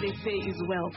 they say, is wealth.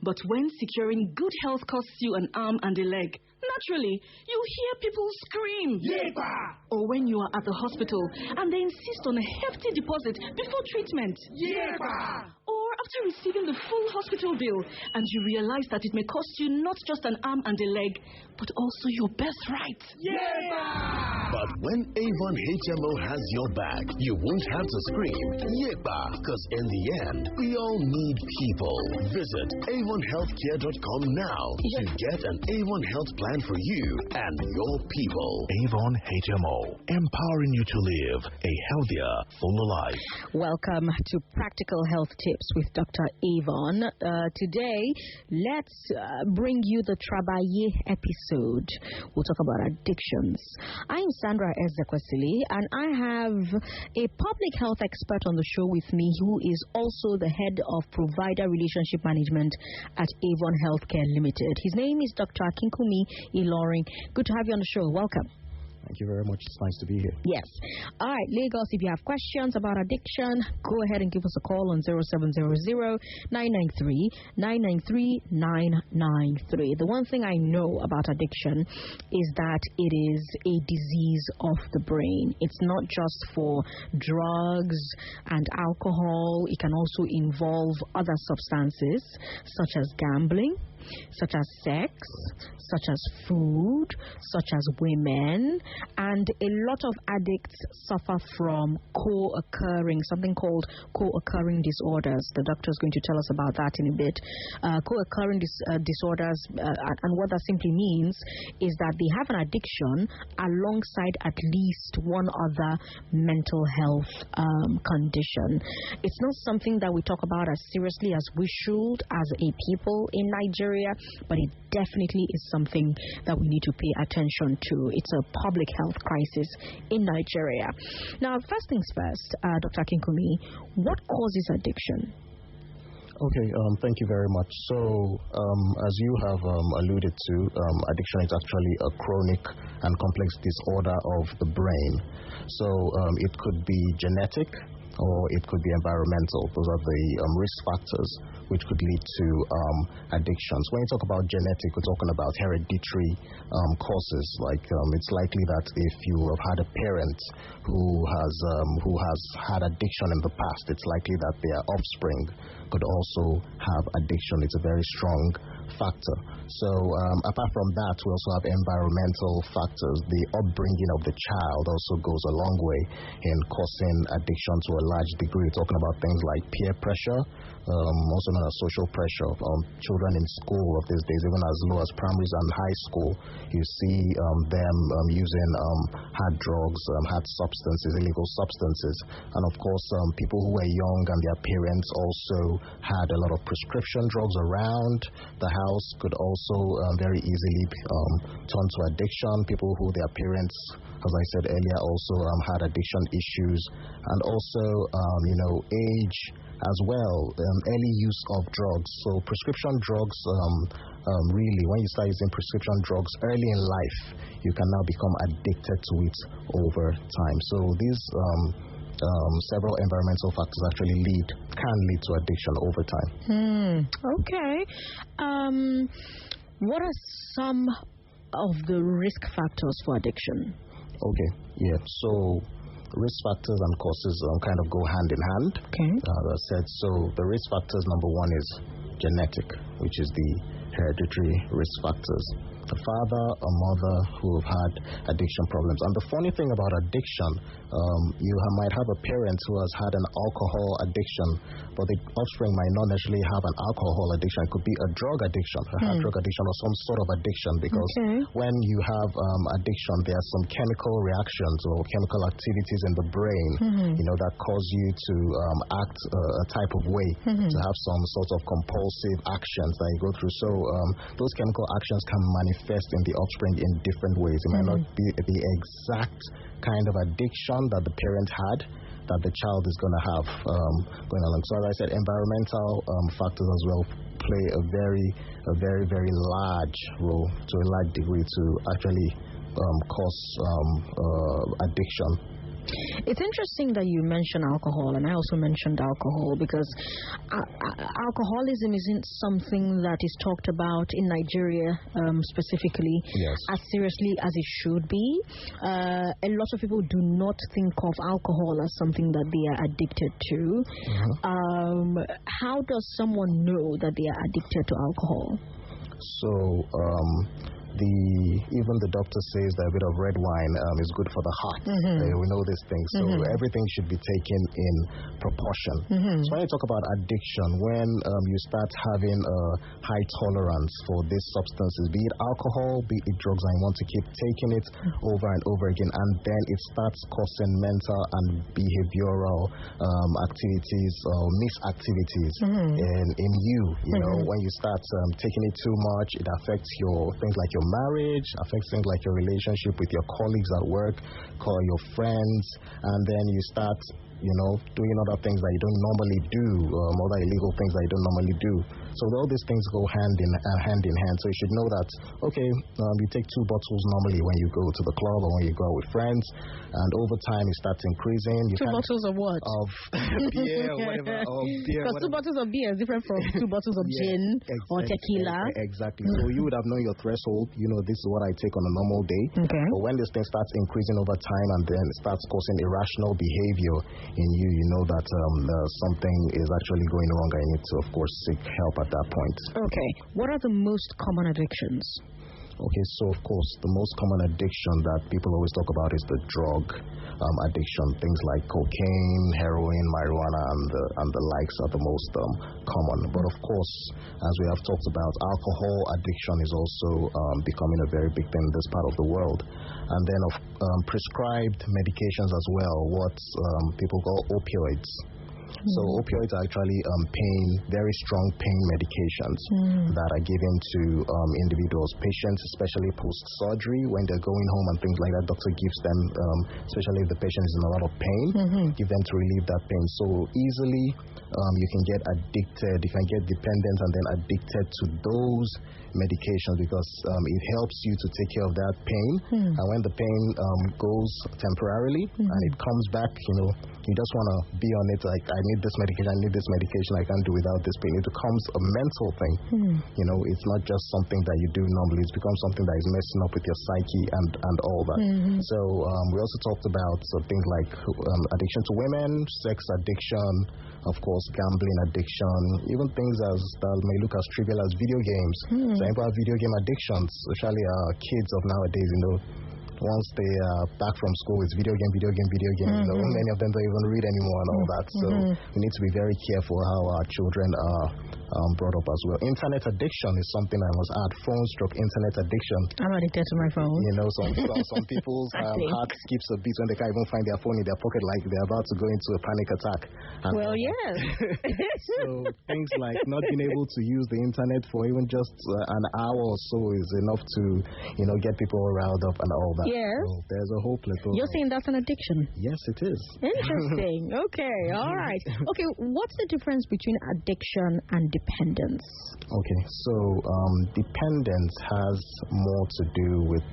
But when securing good health costs you an arm and a leg, naturally, you hear people scream. Yepa! Or when you are at the hospital and they insist on a hefty deposit before treatment. Yepa! Or after receiving the full hospital bill and you realize that it may cost you not just an arm and a leg, but also your birthright. Yepa! But when AVON HMO has your back, you won't have to scream, Yepa, because in the end, we all need people. Visit AVONHealthcare.com now to get an AVON Health plan for you and your people. AVON HMO, empowering you to live a healthier, fuller life. Welcome to Practical Health Tips with Dr. Avon. Today, let's bring you the Trabaye episode. We'll talk about addictions. I'm Sandra Ezekwesili, and I have a public health expert on the show with me who is also the head of provider relationship management at Avon Healthcare Limited. His name is Dr. Akinkunmi Ilori. Good to have you on the show. Welcome. Thank you very much. It's nice to be here. Yes. All right, Lagos, if you have questions about addiction, go ahead and give us a call on 0700-993-993. The one thing I know about addiction is that it is a disease of the brain. It's not just for drugs and alcohol. It can also involve other substances such as gambling, such as sex, such as food, such as women, and a lot of addicts suffer from something called co-occurring disorders. The doctor is going to tell us about that in a bit. Co-occurring disorders, and what that simply means is that they have an addiction alongside at least one other mental health condition. It's not something that we talk about as seriously as we should as a people in Nigeria, but it definitely is something that we need to pay attention to. It's a public health crisis in Nigeria. Now, first things first, Dr. Akinkunmi, what causes addiction? Okay, thank you very much. So, as you have alluded to, addiction is actually a chronic and complex disorder of the brain. So, it could be genetic, or it could be environmental. Those are the risk factors which could lead to addictions. When you talk about genetic, we're talking about hereditary causes. Like it's likely that if you have had a parent who has had addiction in the past, it's likely that their offspring could also have addiction. It's a very strong factor. So apart from that, we also have environmental factors. The upbringing of the child also goes a long way in causing addiction to a large degree. We're talking about things like peer pressure, also known as social pressure. Children in school of these days, even as low as primaries and high school, you see them using hard drugs, hard substances, illegal substances. And of course, people who were young and their parents also had a lot of prescription drugs around the house could also very easily turn to addiction. People who their parents, as I said earlier, also had addiction issues, and also age as well, early use of drugs. So prescription drugs, really, when you start using prescription drugs early in life, you can now become addicted to it over time. So these several environmental factors actually can lead to addiction over time. Okay. What are some of the risk factors for addiction? Okay, yeah. So risk factors and causes kind of go hand in hand. Okay. As I said, so the risk factors, number one is genetic, which is the hereditary risk factors. A father, a mother who have had addiction problems. And the funny thing about addiction, you might have a parent who has had an alcohol addiction, but the offspring might not necessarily have an alcohol addiction. It could be a drug addiction, a hard drug addiction, or some sort of addiction, because when you have addiction, there are some chemical reactions or chemical activities in the brain, that cause you to act a type of way, to have some sort of compulsive actions that you go through. So those chemical actions can manifest in the offspring in different ways. It might not be the exact kind of addiction that the parent had that the child is going to have going along. So as I said, environmental factors as well play a very, very large role, to a large degree, to actually cause addiction It's interesting that you mentioned alcohol, and I also mentioned alcohol, because alcoholism isn't something that is talked about in Nigeria specifically as seriously as it should be. A lot of people do not think of alcohol as something that they are addicted to. How does someone know that they are addicted to alcohol? So, even the doctor says that a bit of red wine is good for the heart. We know these things. So everything should be taken in proportion. So when you talk about addiction, when you start having a high tolerance for these substances, be it alcohol, be it drugs, and you want to keep taking it over and over again, and then it starts causing mental and behavioral activities or misactivities in you. You know, when you start taking it too much, it affects your things like your marriage, affects things like your relationship with your colleagues at work, your friends, and then you start, doing other things that you don't normally do, other illegal things that you don't normally do. So all these things go hand in hand. So you should know that, okay, you take 2 bottles normally when you go to the club or when you go out with friends, and over time it starts increasing. 2 bottles of what? Of beer or whatever. Because 2 bottles of beer is different from 2 bottles of gin or tequila. Exactly. So you would have known your threshold. This is what I take on a normal day. Okay. But when this thing starts increasing over time and then it starts causing irrational behavior in you, you know that something is actually going wrong, and you need to, of course, seek help at that point. Okay. What are the most common addictions? Okay, so of course, the most common addiction that people always talk about is the drug addiction. Things like cocaine, heroin, marijuana, and the likes are the most common. But of course, as we have talked about, alcohol addiction is also becoming a very big thing in this part of the world. And then prescribed medications as well, what people call opioids. So opioids are actually very strong pain medications that are given to individuals, patients, especially post-surgery, when they're going home and things like that. Doctor gives them, especially if the patient is in a lot of pain, give them to relieve that pain. So easily you can get addicted, you can get dependent and then addicted to those medications, because it helps you to take care of that pain. And when the pain goes temporarily and it comes back, you just want to be on it, like, I need this medication, I can't do without this pain. It becomes a mental thing. It's not just something that you do normally. It's become something that is messing up with your psyche and all that. So we also talked about things like addiction to women, sex addiction, of course, gambling addiction, even things that may look as trivial as video games. So people have video game addictions, especially kids of nowadays, once they are back from school, it's video game. Many of them don't even read anymore and all that. So we need to be very careful how our children are brought up as well. Internet addiction is something I must add. Internet addiction. I'm addicted to my phone. Some people's heart skips a beat when they can't even find their phone in their pocket, like they're about to go into a panic attack. Well, yes. So things like not being able to use the internet for even just an hour or so is enough to, get people riled up and all that. Yes. So there's a whole plethora. You're saying that's an addiction? Yes, it is. Interesting. Okay. All right. Okay. What's the difference between addiction and dependence? Okay. So dependence has more to do with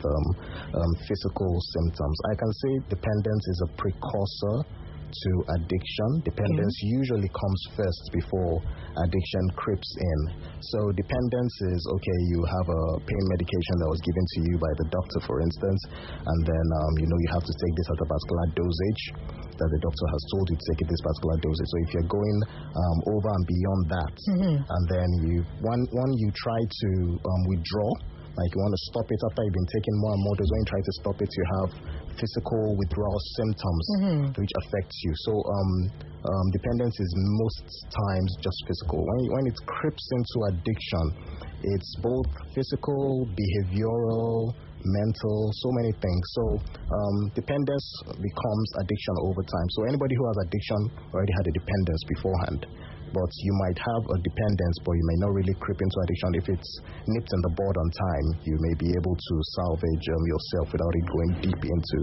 physical symptoms. I can say dependence is a precursor to addiction. Dependence usually comes first before addiction creeps in. So dependence is, okay, you have a pain medication that was given to you by the doctor, for instance, and then you have to take this at a particular dosage that the doctor has told you to take at this particular dosage. So if you're going over and beyond that, and then when you try to withdraw, like you want to stop it after you've been taking more and more doses, when you try to stop it, you have physical withdrawal symptoms which affects you. So dependence is most times just physical. When it creeps into addiction, it's both physical, behavioral, mental, so many things. So dependence becomes addiction over time. So anybody who has addiction already had a dependence beforehand. But you might have a dependence, but you may not really creep into addiction. If it's nipped in the bud on time, you may be able to salvage yourself without it going deep into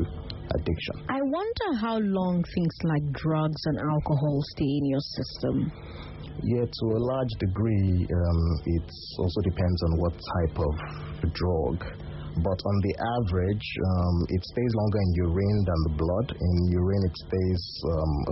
addiction. I wonder how long things like drugs and alcohol stay in your system. Yeah, to a large degree, it also depends on what type of drug. But on the average, it stays longer in urine than the blood. In urine, it stays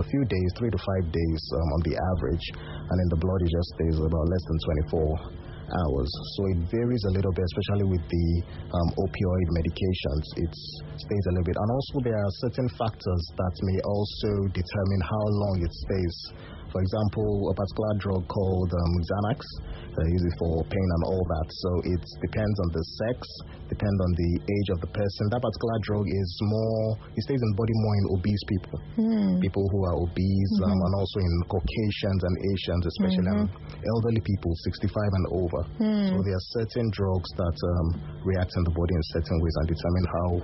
a few days, 3 to 5 days on the average, and in the blood, it just stays about less than 24 hours. So it varies a little bit, especially with the opioid medications. It stays a little bit. And also there are certain factors that may also determine how long it stays. For example, a particular drug called Xanax, they use it for pain and all that. So it depends on the sex, depends on the age of the person. That particular drug is more, it stays in the body more in obese people, people who are obese, and also in Caucasians and Asians, especially elderly people, 65 and over. So there are certain drugs that react in the body in certain ways and determine how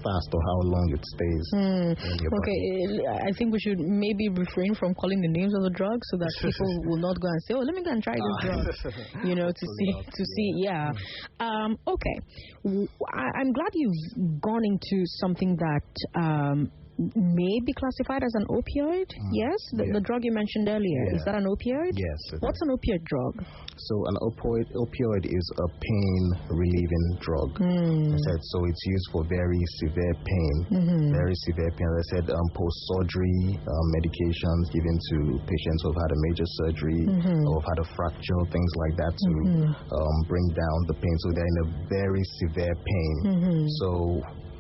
fast or how long it stays in your body. I think we should maybe refrain from calling the names of the drugs so that people will not go and say, "Oh, let me go and try this drug," to see. Yeah. Okay. I'm glad you've gone into something that may be classified as an opioid. Yes, the drug you mentioned earlier, is that an opioid? Yes. What's an opioid drug? So an opioid is a pain relieving drug. So it's used for very severe pain. Very severe pain. As I said, post-surgery medications given to patients who have had a major surgery or have had a fracture, things like that, to bring down the pain. So they're in a very severe pain. So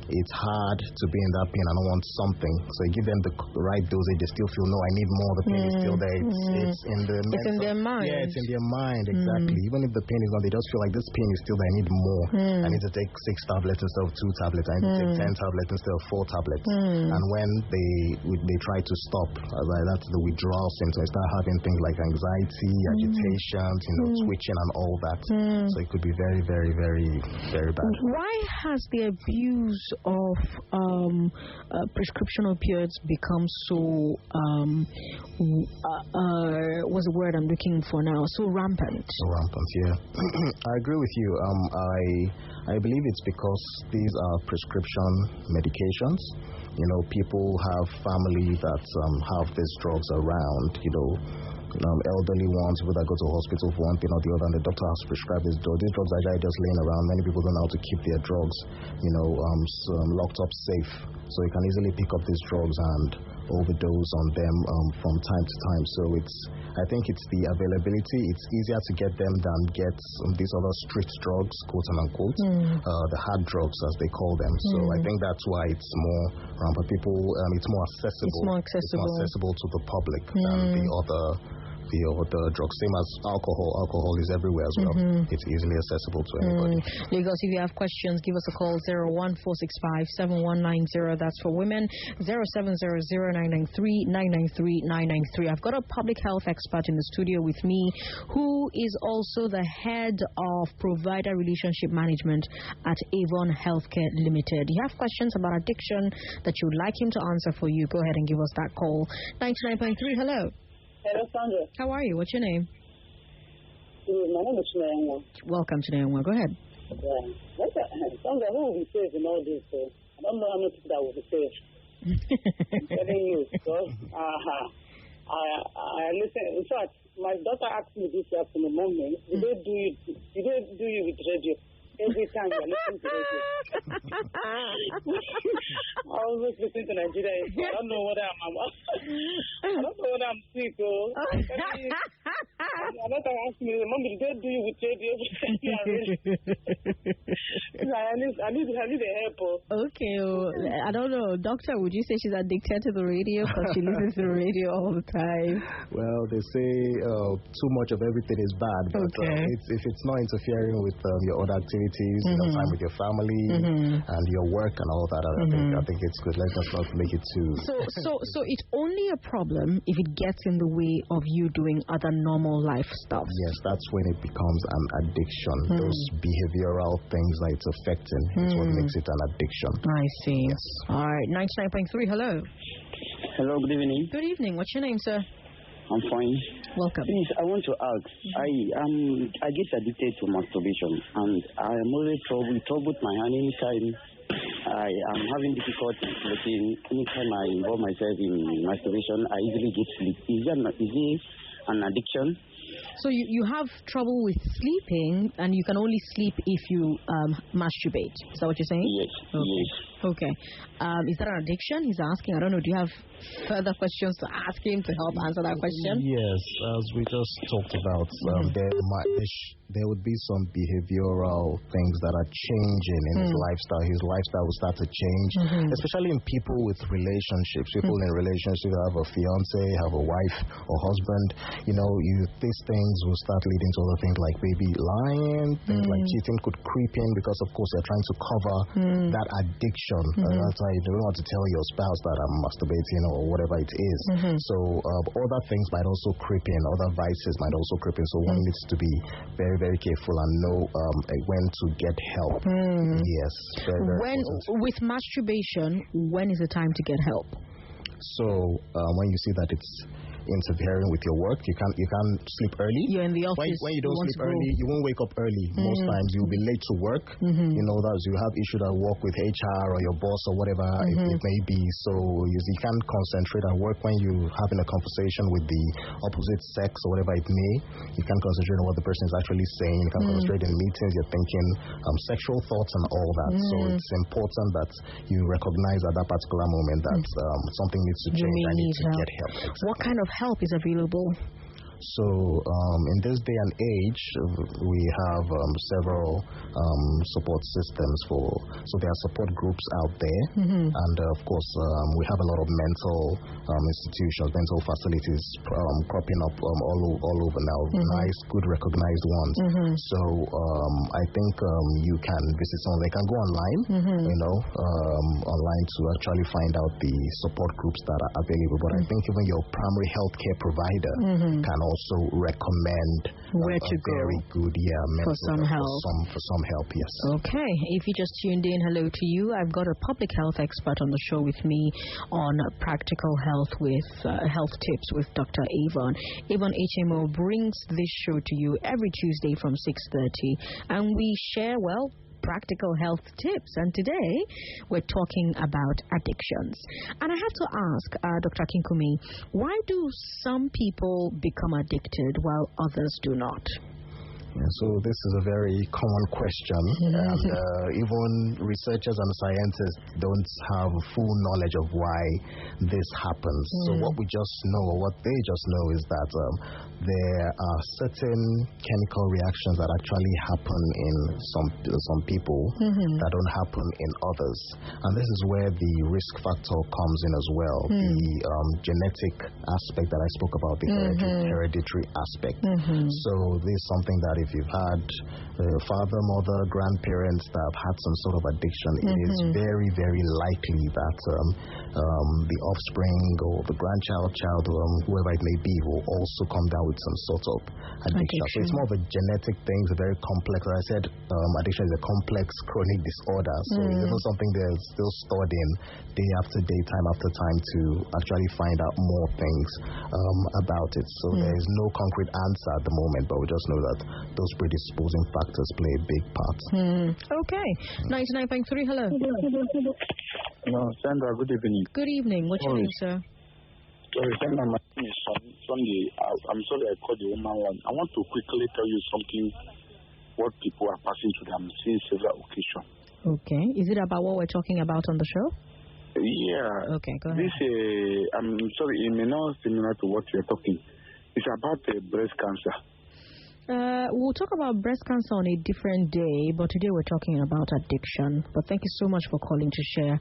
it's hard to be in that pain. I don't want something. So you give them the right dosage, they still feel, no, I need more. The pain is still there. It's in the It's in their mind. Yeah, it's in their mind, exactly. Even if the pain is gone, they just feel like this pain is still there. I need more. I need to take 6 tablets instead of 2 tablets. I need to take 10 tablets instead of 4 tablets. And when they try to stop, that's the withdrawal symptoms. They start having things like anxiety, agitation, twitching and all that. So it could be very, very, very, very bad. Why has the abuse of prescription opioids become so what's the word I'm looking for now? So rampant. Yeah. I agree with you. I believe it's because these are prescription medications. People have family that have these drugs around, elderly ones, people that go to hospital for one thing or the other, and the doctor has prescribed this drug. These drugs are actually just laying around. Many people don't know how to keep their drugs, locked up safe. So you can easily pick up these drugs and overdose on them from time to time. So I think it's the availability. It's easier to get them than get these other street drugs, quote unquote, the hard drugs as they call them. So I think that's why it's more rampant. People, it's more accessible. It's more accessible to the public than the other drugs. Same as alcohol. Alcohol is everywhere as well. It's easily accessible to anybody. Lagos, if you have questions, give us a call 01465-7190. That's for women. 0700-993-993-993. I've got a public health expert in the studio with me who is also the head of provider relationship management at AVON Healthcare Limited. You have questions about addiction that you would like him to answer for you, go ahead and give us that call. 99.3, hello. Hello, Sandra. How are you? What's your name? My name is Chinenwa. Welcome, Chinenwa. Go ahead. Sandra, who will be safe in all this? I don't know how many people that will be safe. I'm telling you. Because I listen. In fact, my daughter asked me this afternoon, Mommy, did they do you with radio? Every time you're listening to radio. I always listen to Nigeria. I don't know whether I'm sick or. My daughter asked me, Mommy, did they do you with radio? I need the help. Okay, I don't know. Doctor, would you say she's addicted to the radio because she listens to the radio all the time? Well, they say too much of everything is bad. But if it's not interfering with your other activities, time with your family and your work and all that, I think it's good. Let's just not make it too. So it's only a problem if it gets in the way of you doing other normal life stuff. Yes, that's when it becomes an addiction. Those behavioral things that it's affecting is what makes it an addiction. I see. Yes. All right, 99.3, hello. Hello, good evening. Good evening. What's your name, sir? I'm fine. Welcome. Please, I want to ask. I get addicted to masturbation, and I am always troubled my hand anytime I am having difficulty sleeping. Anytime I involve myself in masturbation, I easily get sleep. Is it an addiction? So you have trouble with sleeping, and you can only sleep if you masturbate. Is that what you're saying? Yes. Okay. Yes. Okay. Is that an addiction? He's asking. I don't know. Do you have further questions to ask him to help answer that question? Yes, as we just talked about, there would be some behavioral things that are changing in his lifestyle. His lifestyle will start to change, especially in people with relationships. People in relationships have a fiance, have a wife or husband. These things will start leading to other things like maybe lying, things like cheating could creep in because, of course, they're trying to cover that addiction. That's why you don't want to tell your spouse that I'm masturbating or whatever it is. So other things might also creep in, other vices might also creep in. So one needs to be very, very careful and know when to get help. Yes, very, very important. With masturbation, when is the time to get help? So when you see that it's interfering with your work, you can't sleep early. You're in the office. When you don't sleep early, you won't wake up early. Most times you'll be late to work. That you have issues at work with HR or your boss or whatever it may be. So you can't concentrate at work when you're having a conversation with the opposite sex or whatever it may. You can't concentrate on what the person is actually saying. You can't concentrate in meetings. You're thinking sexual thoughts and all that. So it's important that you recognize at that particular moment that something needs to change. I need to get help. Exactly. What kind of help is available? So in this day and age, we have several support systems so there are support groups out there, and of course we have a lot of mental institutions, mental facilities cropping up all over now, nice, good, recognized ones. So I think you can visit some. They can go online, online to actually find out the support groups that are available. But I think even your primary healthcare provider can also recommend where to go. Very good, for some help. For some help, yes. Okay, if you just tuned in, hello to you. I've got a public health expert on the show with me on practical health with health tips with Dr. Avon. Avon HMO brings this show to you every Tuesday from 6:30, and we share practical health tips, and today we're talking about addictions. And I have to ask Dr. Akinkunmi, why do some people become addicted while others do not? So this is a very common question, and even researchers and scientists don't have full knowledge of why this happens. So what we just know, or what they just know, is that there are certain chemical reactions that actually happen in some people that don't happen in others, and this is where the risk factor comes in as well. The genetic aspect that I spoke about, the hereditary aspect. So this is something that if you've had father, mother, grandparents that have had some sort of addiction, it is very, very likely that the offspring or the grandchild, whoever it may be, will also come down with some sort of addiction. So it's more of a genetic thing. It's a very complex, as I said, addiction is a complex chronic disorder. So it's not something that's still stored in day after day, time after time, to actually find out more things about it. So there is no concrete answer at the moment, but we just know that those predisposing factors play a big part. Okay. 99.3, hello. No, Sandra, good evening. Good evening. What's your name, sir? Sorry, Sandra, my name is Sunday. I'm sorry I called the woman line. I want to quickly tell you something, what people are passing through. I'm seeing several occasions. Okay. Is it about what we're talking about on the show? Yeah. Okay, go ahead. This, I'm sorry, it may not similar to what you're talking. It's about breast cancer. We'll talk about breast cancer on a different day, but today we're talking about addiction. But thank you so much for calling to share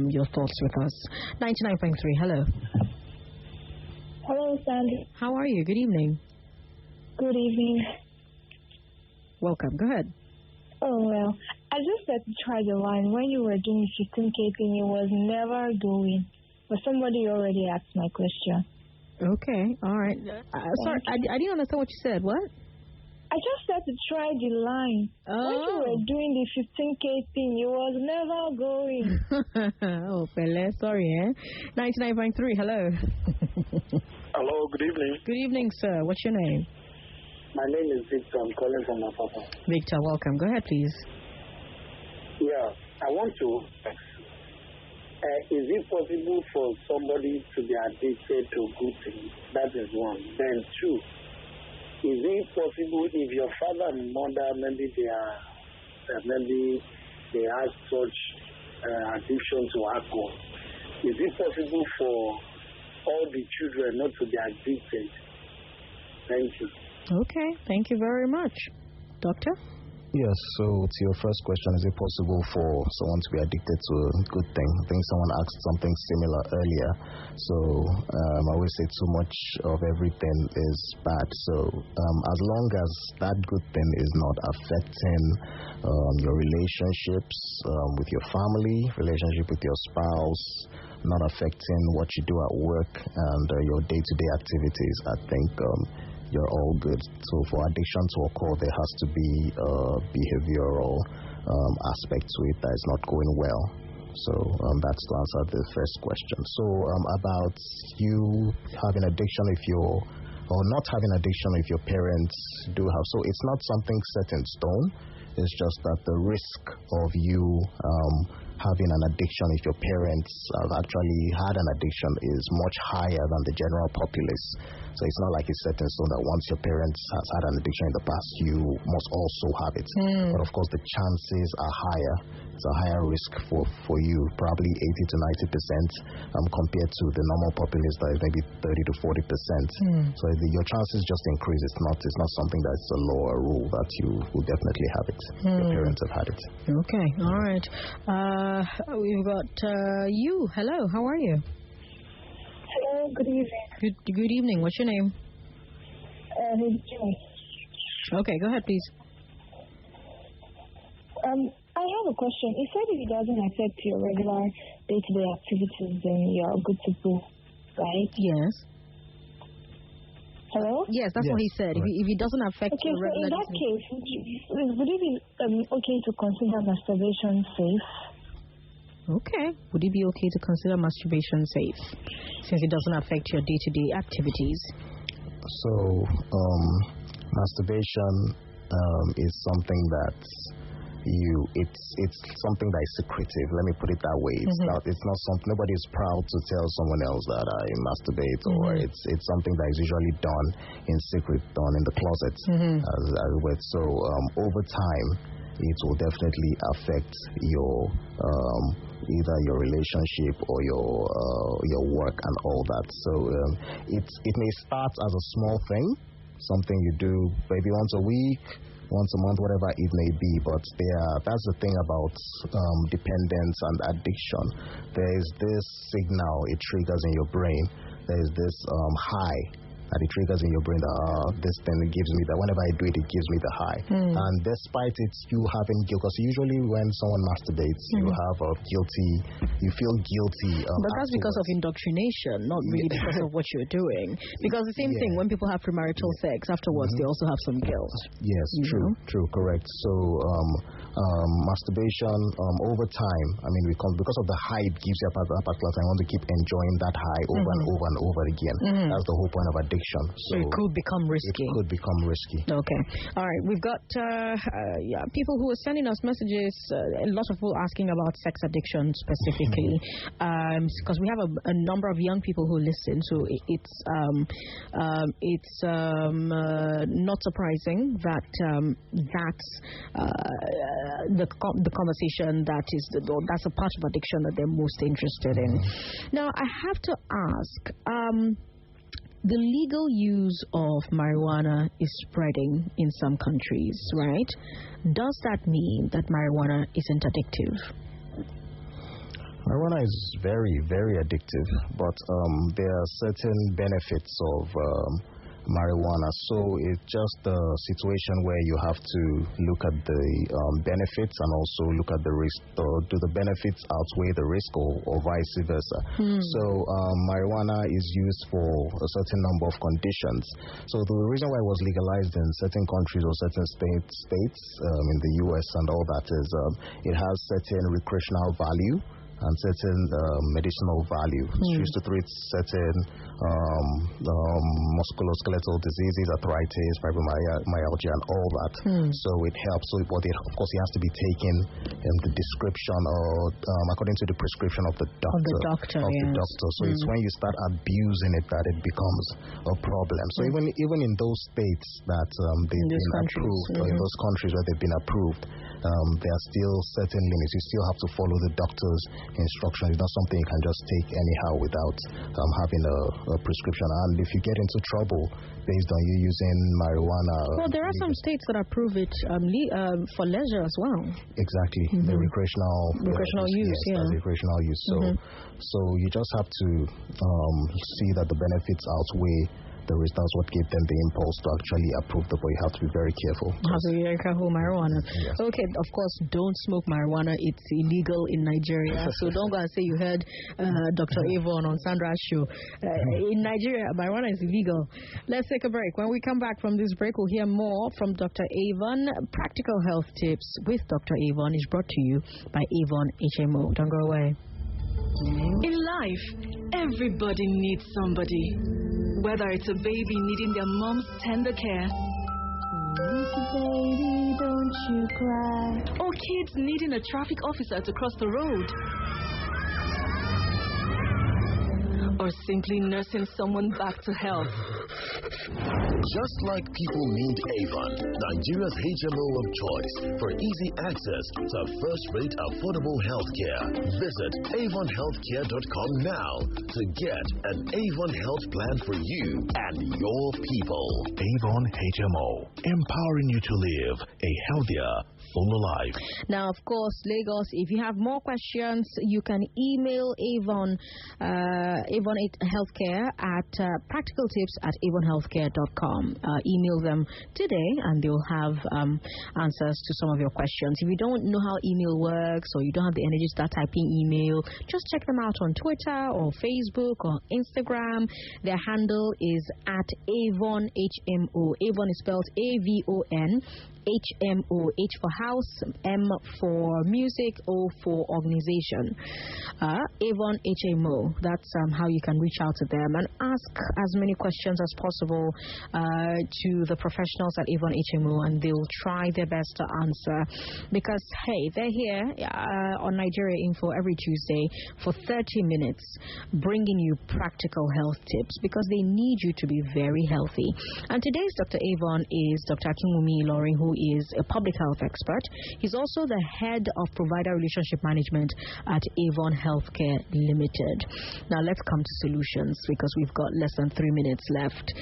your thoughts with us. 99.3, hello. Hello, Sandy. How are you? Good evening. Good evening. Welcome. Go ahead. Oh, well, I just had to try the line. When you were doing 15K thing, it was never going. But somebody already asked my question. Okay. All right. Sorry, I didn't understand what you said. What? I just had to try the line. When you were doing the 15K thing, it was never going. Oh, Pele. Sorry, 99.3, hello. Hello, good evening. Good evening, sir. What's your name? My name is Victor. I'm calling from Apapa. Victor, welcome. Go ahead, please. Yeah, I want to ask, is it possible for somebody to be addicted to good things? That is one. Then two, is it possible if your father and mother maybe they have such addiction to alcohol? Is it possible for all the children not to be addicted? Thank you. Okay, thank you very much. Doctor? Yes, so to your first question, is it possible for someone to be addicted to a good thing? I think someone asked something similar earlier. So I always say too much of everything is bad. So as long as that good thing is not affecting your relationships with your family, relationship with your spouse, not affecting what you do at work and your day-to-day activities, I think you're all good. So for addiction to occur, there has to be a behavioral aspect to it that is not going well. So that's to answer the first question. So about you having addiction or not having addiction if your parents do have. So it's not something set in stone. It's just that the risk of you having an addiction if your parents have actually had an addiction is much higher than the general populace. So it's not like it's set in stone that once your parents has had an addiction in the past, you must also have it. But of course, the chances are higher. It's a higher risk for you, probably 80 to 90% compared to the normal populace that is maybe 30 to 40%. So your chances just increase. It's not something that's a law or rule that you will definitely have it. Your parents have had it. Okay, all right. We've got you. Hello, how are you? Hello, good evening. Good evening. What's your name? Jimmy. Okay, go ahead, please. I have a question. You said if it doesn't affect your regular day-to-day activities, then you're good to go, right? Yes. Hello? Yes, that's what he said. Right. If it doesn't affect your So regular in that case, would it be okay to consider masturbation safe? Okay. Would it be okay to consider masturbation safe since it doesn't affect your day-to-day activities? So masturbation is something that it's something that is secretive. Let me put it that way. It's not something, nobody is proud to tell someone else that I masturbate, or it's something that is usually done in secret, done in the closet. So over time, it will definitely affect your either your relationship or your work and all that. So it may start as a small thing, something you do maybe once a week, once a month, whatever it may be. But that's the thing about dependence and addiction. There is this signal it triggers in your brain. There is this high that it triggers in your brain that this thing gives me that whenever I do it, it gives me the high. And despite it, you having guilt, because usually when someone masturbates, you have you feel guilty. But that's because of indoctrination, not really because of what you're doing. Because the same thing, when people have premarital sex, afterwards they also have some guilt. Yes, true, correct. So masturbation over time, I mean, because of the high it gives you at that particular time, I want to keep enjoying that high over and over and over again. That's the whole point of addiction. So it could become risky. It could become risky. Okay. All right. We've got people who are sending us messages, a lot of people asking about sex addiction specifically, because we have a number of young people who listen, so it's not surprising that that's the conversation that's a part of addiction that they're most interested in. Now, I have to ask, the legal use of marijuana is spreading in some countries, right? Does that mean that marijuana isn't addictive? Marijuana is very, very addictive, but there are certain benefits of marijuana. So it's just a situation where you have to look at the benefits and also look at the risk. Do the benefits outweigh the risk or vice versa? So marijuana is used for a certain number of conditions. So the reason why it was legalized in certain countries or certain states in the U.S. and all that is it has certain recreational value. and certain medicinal value. It's used to treat certain musculoskeletal diseases, arthritis, fibromyalgia, and all that. So it helps. So, but of course, it has to be taken in the description or according to the prescription of the doctor. So it's when you start abusing it that it becomes a problem. So even in those states that they've been approved, or in those countries where they've been approved, there are still certain limits. You still have to follow the doctor's instructions. It's not something you can just take anyhow without having a prescription. And if you get into trouble based on you using marijuana, well, there are some states that approve it for leisure as well. Exactly, the recreational use. Recreational use. So you just have to see that the benefits outweigh the risk. That's what gave them the impulse to actually approve the, but you have to be very careful. Have to be very careful with marijuana. Yes. Okay, of course, don't smoke marijuana. It's illegal in Nigeria. So don't go and say you heard Dr. Avon on Sandra's show. In Nigeria, marijuana is illegal. Let's take a break. When we come back from this break, we'll hear more from Dr. Avon. Practical health tips with Dr. Avon is brought to you by AVON HMO. Don't go away. In life, everybody needs somebody. Whether it's a baby needing their mom's tender care, baby, don't you cry, or kids needing a traffic officer to cross the road, or simply nursing someone back to health. Just like people need Avon, Nigeria's HMO of choice for easy access to first-rate affordable healthcare. Visit avonhealthcare.com now to get an Avon health plan for you and your people. Avon HMO, empowering you to live a healthier, fuller life. Now, of course, Lagos, if you have more questions, you can email Avon Healthcare at practicaltips@avonhealthcare.com. Email them today and they'll have answers to some of your questions. If you don't know how email works or you don't have the energy to start typing email, just check them out on Twitter or Facebook or Instagram. Their handle is at Avon HMO. Avon is spelled AVON HMO. H for house, M for music, O for organization. Avon HMO. That's how you can reach out to them and ask as many questions as possible to the professionals at Avon HMO, and they'll try their best to answer. Because hey, they're here on Nigeria Info every Tuesday for 30 minutes, bringing you practical health tips because they need you to be very healthy. And today's Dr. Avon is Dr. Akinkunmi Ilori, who is a public health expert. He's also the head of provider relationship management at AVON Healthcare Limited. Now let's come to solutions because we've got less than 3 minutes left.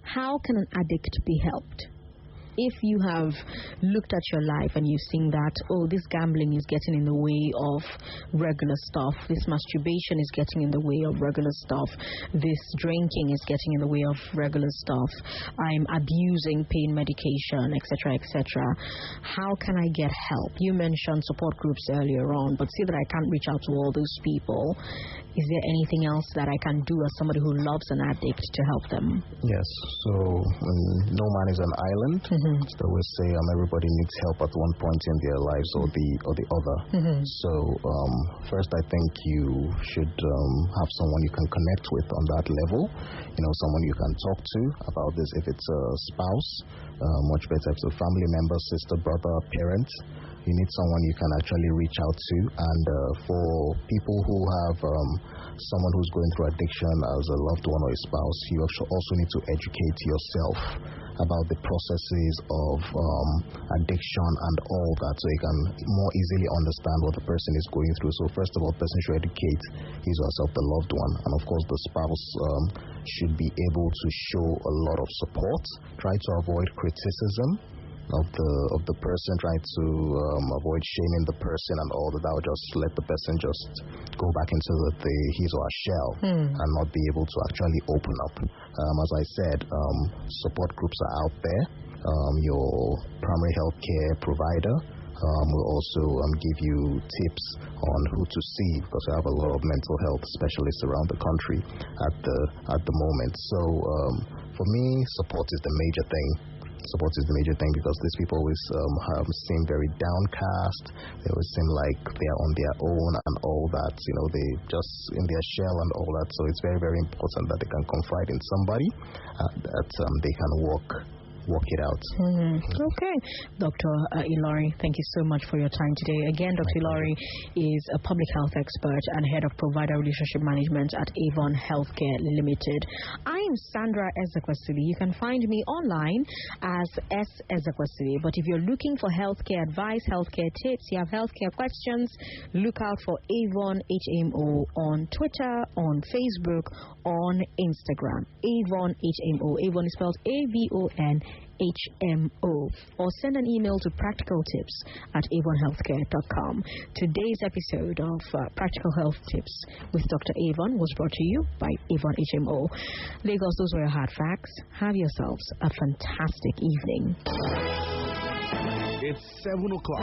How can an addict be helped? If you have looked at your life and you've seen that, oh, this gambling is getting in the way of regular stuff, this masturbation is getting in the way of regular stuff, this drinking is getting in the way of regular stuff, I'm abusing pain medication, etc., etc. How can I get help? You mentioned support groups earlier on, but see that I can't reach out to all those people. Is there anything else that I can do as somebody who loves an addict to help them? Yes. So no man is an island. So we say everybody needs help at one point in their lives or the other. So first, I think you should have someone you can connect with on that level. Someone you can talk to about this. If it's a spouse, much better if it's a family member, sister, brother, parent. You need someone you can actually reach out to. And for people who have someone who's going through addiction as a loved one or a spouse, you also need to educate yourself about the processes of addiction and all that, so you can more easily understand what the person is going through. So first of all, the person should educate his or herself, the loved one, and of course the spouse should be able to show a lot of support. Try to avoid criticism of the person, trying to avoid shaming the person and all that. That would just let the person just go back into his or her shell and not be able to actually open up. As I said, support groups are out there. Your primary health care provider will also give you tips on who to see, because we have a lot of mental health specialists around the country at the moment. So for me, support is the major thing. support is the major thing, because these people always seem very downcast. They always seem like they are on their own and all that. They just in their shell and all that. So it's very, very important that they can confide in somebody, that they can work it out. Okay. Dr. Ilori, thank you so much for your time today. Again, Dr. Ilori is a public health expert and head of provider relationship management at Avon Healthcare Limited. I'm Sandra Ezekwesili. You can find me online as S. Ezekwesili. But if you're looking for healthcare advice, healthcare tips, you have healthcare questions, look out for Avon HMO on Twitter, on Facebook, on Instagram. Avon HMO. Avon is spelled AVON HMO, or send an email to practicaltips@avonhealthcare.com. Today's episode of Practical Health Tips with Dr. Avon was brought to you by Avon HMO. Lagos, those were your hard facts. Have yourselves a fantastic evening. It's 7 o'clock.